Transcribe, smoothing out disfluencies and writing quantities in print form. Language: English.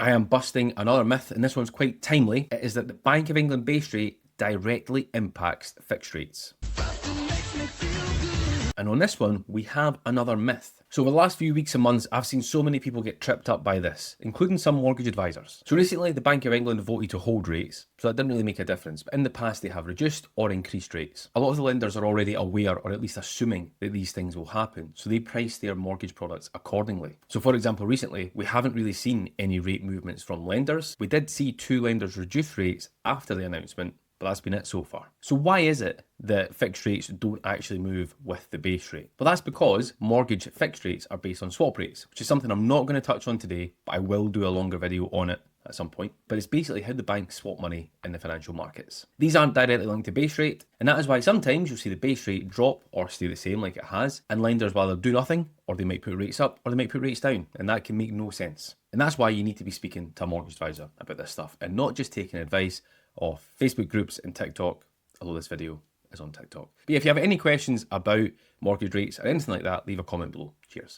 I am busting another myth, and this one's quite timely. It is that the Bank of England base rate directly impacts fixed rates. And on this one, we have another myth. So over the last few weeks and months, I've seen so many people get tripped up by this, including some mortgage advisors. So recently, the Bank of England voted to hold rates, so that didn't really make a difference. But in the past, they have reduced or increased rates. A lot of the lenders are already aware, or at least assuming, that these things will happen, so they price their mortgage products accordingly. So for example, recently, we haven't really seen any rate movements from lenders. We did see 2 lenders reduce rates after the announcement, but that's been it so far. So why is it that fixed rates don't actually move with the base rate? Well, that's because mortgage fixed rates are based on swap rates, which is something I'm not going to touch on today, but I will do a longer video on it at some point. But it's basically how the banks swap money in the financial markets. These aren't directly linked to base rate, and that is why sometimes you'll see the base rate drop or stay the same like it has, and lenders will either do nothing, or they might put rates up, or they might put rates down, and that can make no sense. And that's why you need to be speaking to a mortgage advisor about this stuff, and not just taking advice off Facebook groups and TikTok, although this video is on TikTok. But yeah, if you have any questions about mortgage rates or anything like that, leave a comment below. Cheers.